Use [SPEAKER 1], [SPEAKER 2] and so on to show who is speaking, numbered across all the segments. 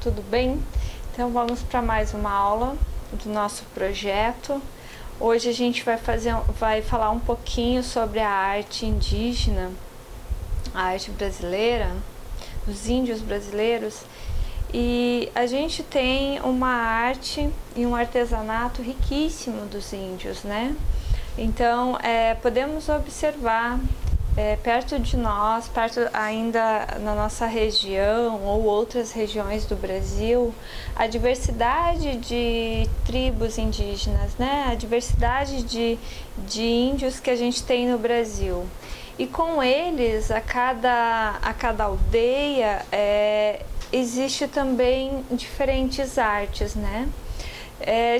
[SPEAKER 1] tudo bem? Então vamos para mais uma aula do nosso projeto. Hoje a gente vai falar um pouquinho sobre a arte indígena, a arte brasileira, dos índios brasileiros. E a gente tem uma arte e um artesanato riquíssimo dos índios, né? Então podemos observar perto de nós, perto ainda na nossa região ou outras regiões do Brasil, a diversidade de tribos indígenas, né? A diversidade de índios que a gente tem no Brasil. E com eles, a cada aldeia, existe também diferentes artes, né?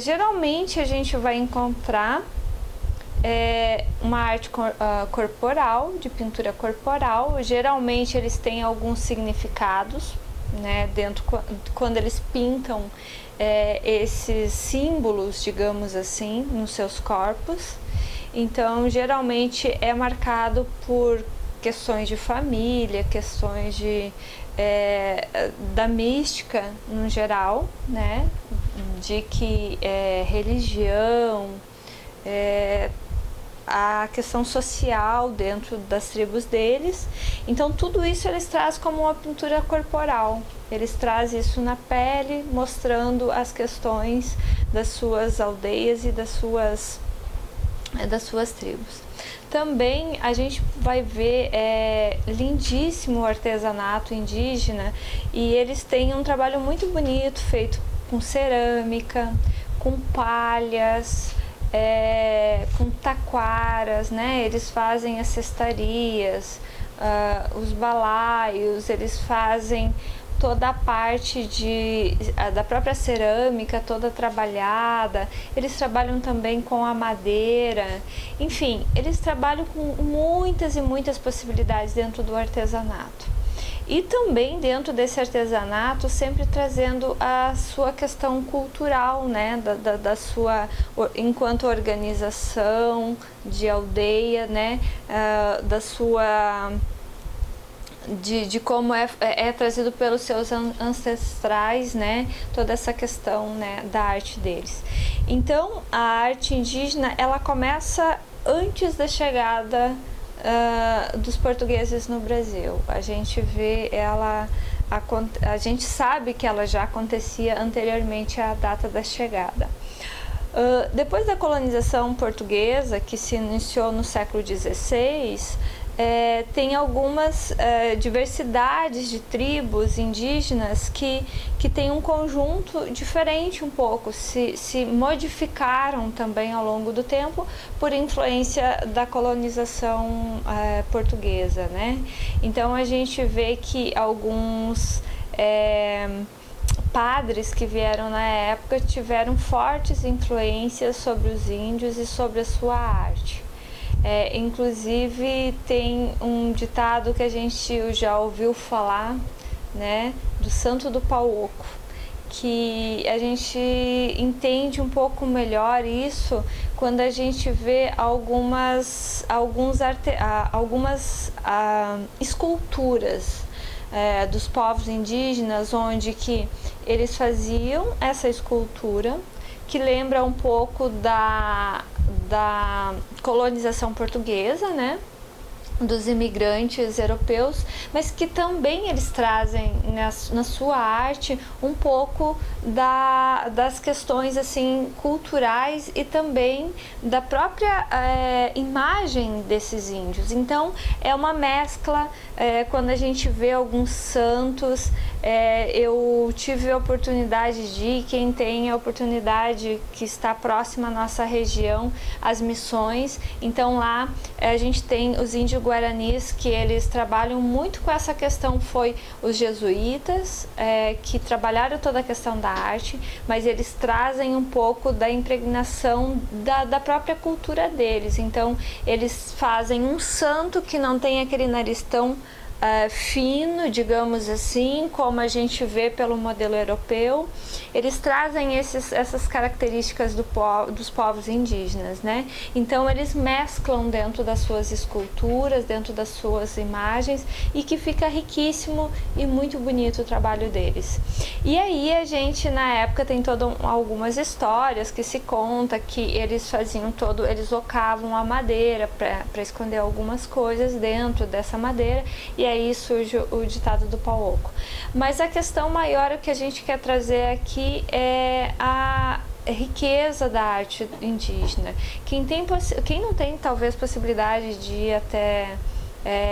[SPEAKER 1] Geralmente a gente vai encontrar uma arte corporal, de pintura corporal. Geralmente eles têm alguns significados, né, quando eles pintam esses símbolos, digamos assim, nos seus corpos. Então geralmente é marcado por questões de família, questões da mística no geral, né, de que religião, a questão social dentro das tribos deles. Então tudo isso eles trazem como uma pintura corporal. Eles trazem isso na pele, mostrando as questões das suas aldeias e das suas tribos. Também a gente vai ver lindíssimo o artesanato indígena, e eles têm um trabalho muito bonito feito com cerâmica, com palhas, com taquaras, né? Eles fazem as cestarias, os balaios, eles fazem toda a parte da própria cerâmica, toda trabalhada. Eles trabalham também com a madeira. Enfim, eles trabalham com muitas e muitas possibilidades dentro do artesanato. E também dentro desse artesanato, sempre trazendo a sua questão cultural, né, da sua, enquanto organização de aldeia, né, da sua, de como é trazido pelos seus ancestrais, né, toda essa questão, né, da arte deles. Então a arte indígena, ela começa antes da chegada dos portugueses no Brasil. A gente vê a gente sabe que ela já acontecia anteriormente à data da chegada. Depois da colonização portuguesa, que se iniciou no século XVI, tem algumas diversidades de tribos indígenas que têm um conjunto diferente um pouco, se modificaram também ao longo do tempo por influência da colonização portuguesa, né? Então a gente vê que alguns padres que vieram na época tiveram fortes influências sobre os índios e sobre a sua arte. Inclusive tem um ditado que a gente já ouviu falar, né, do Santo do Pau Oco, que a gente entende um pouco melhor isso quando a gente vê algumas esculturas dos povos indígenas, onde que eles faziam essa escultura que lembra um pouco da colonização portuguesa, né, dos imigrantes europeus, mas que também eles trazem na sua arte um pouco das questões assim culturais e também da própria imagem desses índios. Então é uma mescla. Quando a gente vê alguns santos, eu tive a oportunidade quem tem a oportunidade, que está próxima à nossa região, as missões. Então lá a gente tem os índios guaranis, que eles trabalham muito com essa questão. Foi os jesuítas que trabalharam toda a questão da arte, mas eles trazem um pouco da impregnação da própria cultura deles. Então eles fazem um santo que não tem aquele nariz tão fino, digamos assim, como a gente vê pelo modelo europeu. Eles trazem essas características dos povos indígenas, né? Então eles mesclam dentro das suas esculturas, dentro das suas imagens, e que fica riquíssimo e muito bonito o trabalho deles. E aí a gente, na época, tem algumas histórias que se conta que eles eles ocavam a madeira para esconder algumas coisas dentro dessa madeira, e aí surge o ditado do pau oco. Mas a questão maior que a gente quer trazer aqui é a riqueza da arte indígena. Quem não tem talvez possibilidade de ir até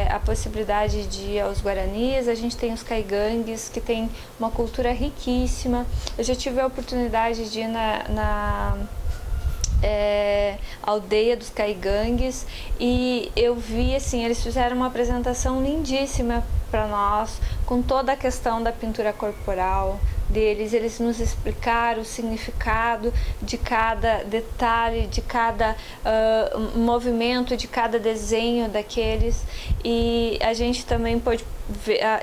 [SPEAKER 1] a possibilidade de ir aos Guaranis, a gente tem os caigangues, que tem uma cultura riquíssima. Eu já tive a oportunidade de ir na aldeia dos caigangues, e eu vi assim, eles fizeram uma apresentação lindíssima para nós, com toda a questão da pintura corporal deles. Eles nos explicaram o significado de cada detalhe, de cada movimento, de cada desenho daqueles, e a gente também pôde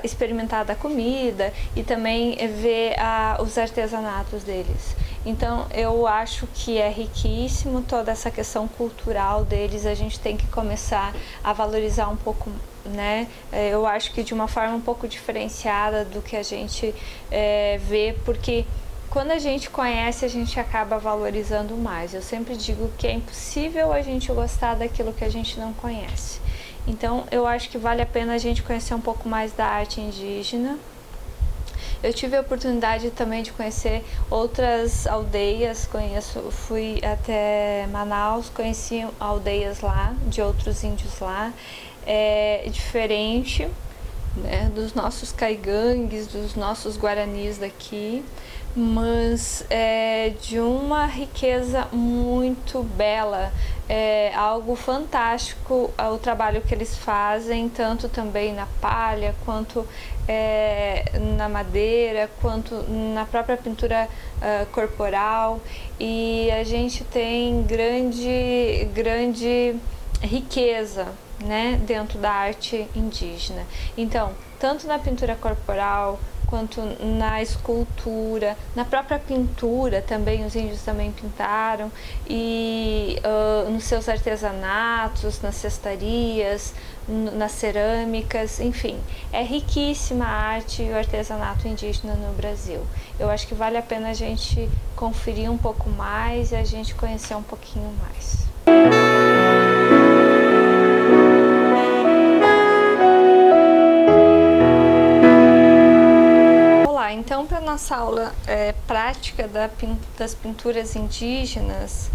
[SPEAKER 1] experimentar da comida e também ver os artesanatos deles. Então eu acho que é riquíssimo toda essa questão cultural deles. A gente tem que começar a valorizar um pouco, né? Eu acho que de uma forma um pouco diferenciada do que a gente vê, porque quando a gente conhece, a gente acaba valorizando mais. Eu sempre digo que é impossível a gente gostar daquilo que a gente não conhece. Então eu acho que vale a pena a gente conhecer um pouco mais da arte indígena. Eu tive a oportunidade também de conhecer outras aldeias, fui até Manaus, conheci aldeias lá, de outros índios lá. É diferente, né, dos nossos caigangues, dos nossos guaranis daqui, mas é de uma riqueza muito bela. É algo fantástico o trabalho que eles fazem, tanto também na palha, quanto na madeira, quanto na própria pintura corporal, e a gente tem grande riqueza, né, dentro da arte indígena. Então, tanto na pintura corporal, quanto na escultura, na própria pintura também, os índios também pintaram, e nos seus artesanatos, nas cestarias, nas cerâmicas, enfim, é riquíssima a arte e o artesanato indígena no Brasil. Eu acho que vale a pena a gente conferir um pouco mais e a gente conhecer um pouquinho mais. Então, para a nossa aula prática das pinturas indígenas,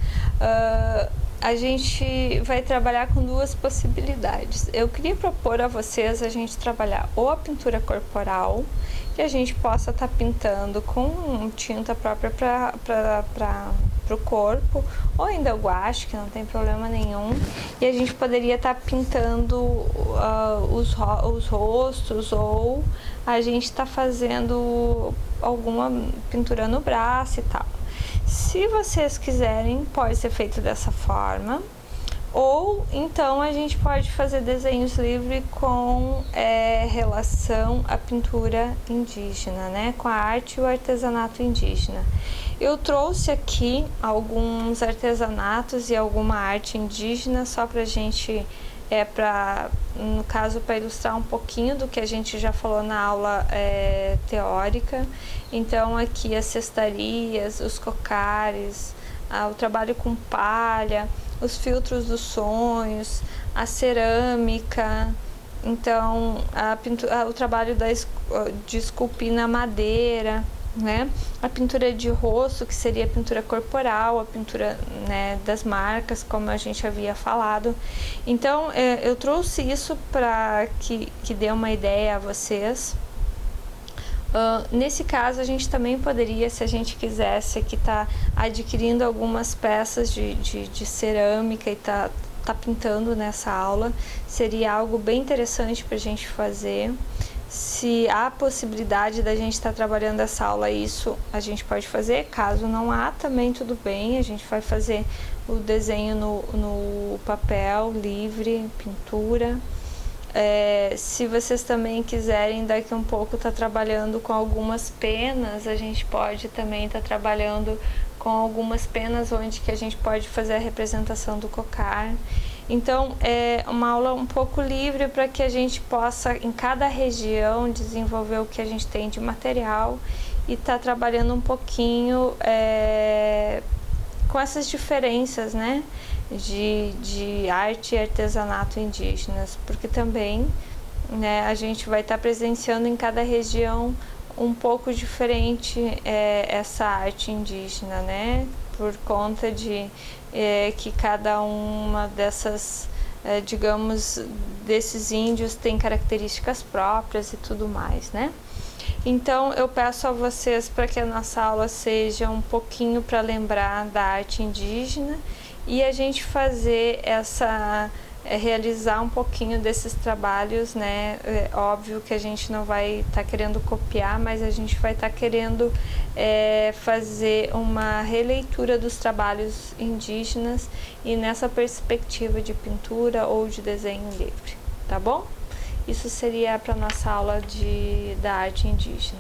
[SPEAKER 1] a gente vai trabalhar com duas possibilidades. Eu queria propor a vocês a gente trabalhar ou a pintura corporal, que a gente possa estar pintando com tinta própria para o corpo, ou ainda guache, que não tem problema nenhum, e a gente poderia estar pintando os rostos, ou a gente está fazendo alguma pintura no braço e tal. Se vocês quiserem, pode ser feito dessa forma, ou então a gente pode fazer desenhos livres com relação à pintura indígena, né? Com a arte e o artesanato indígena. Eu trouxe aqui alguns artesanatos e alguma arte indígena só pra gente, no caso, para ilustrar um pouquinho do que a gente já falou na aula teórica. Então aqui as cestarias, os cocares, o trabalho com palha, os filtros dos sonhos, a cerâmica, então o trabalho de esculpir na madeira, né? A pintura de rosto, que seria a pintura corporal, a pintura, né, das marcas, como a gente havia falado. Então eu trouxe isso para que dê uma ideia a vocês. Nesse caso, a gente também poderia, se a gente quisesse, aqui tá adquirindo algumas peças de cerâmica e tá pintando nessa aula. Seria algo bem interessante para a gente fazer. Se há possibilidade da gente estar trabalhando essa aula, isso a gente pode fazer. Caso não há, também tudo bem, a gente vai fazer o desenho no papel livre, pintura. Se vocês também quiserem daqui um pouco estar trabalhando com algumas penas, a gente pode também estar trabalhando com algumas penas onde que a gente pode fazer a representação do cocar. Então é uma aula um pouco livre para que a gente possa em cada região desenvolver o que a gente tem de material e estar trabalhando um pouquinho com essas diferenças, né, de arte e artesanato indígenas, porque também, né, a gente vai estar presenciando em cada região um pouco diferente essa arte indígena, né, por conta de que cada uma dessas, digamos, desses índios tem características próprias e tudo mais, né. Então eu peço a vocês para que a nossa aula seja um pouquinho para lembrar da arte indígena e a gente fazer realizar um pouquinho desses trabalhos, né? É óbvio que a gente não vai estar querendo copiar, mas a gente vai estar querendo fazer uma releitura dos trabalhos indígenas e nessa perspectiva de pintura ou de desenho livre, tá bom? Isso seria para nossa aula da arte indígena.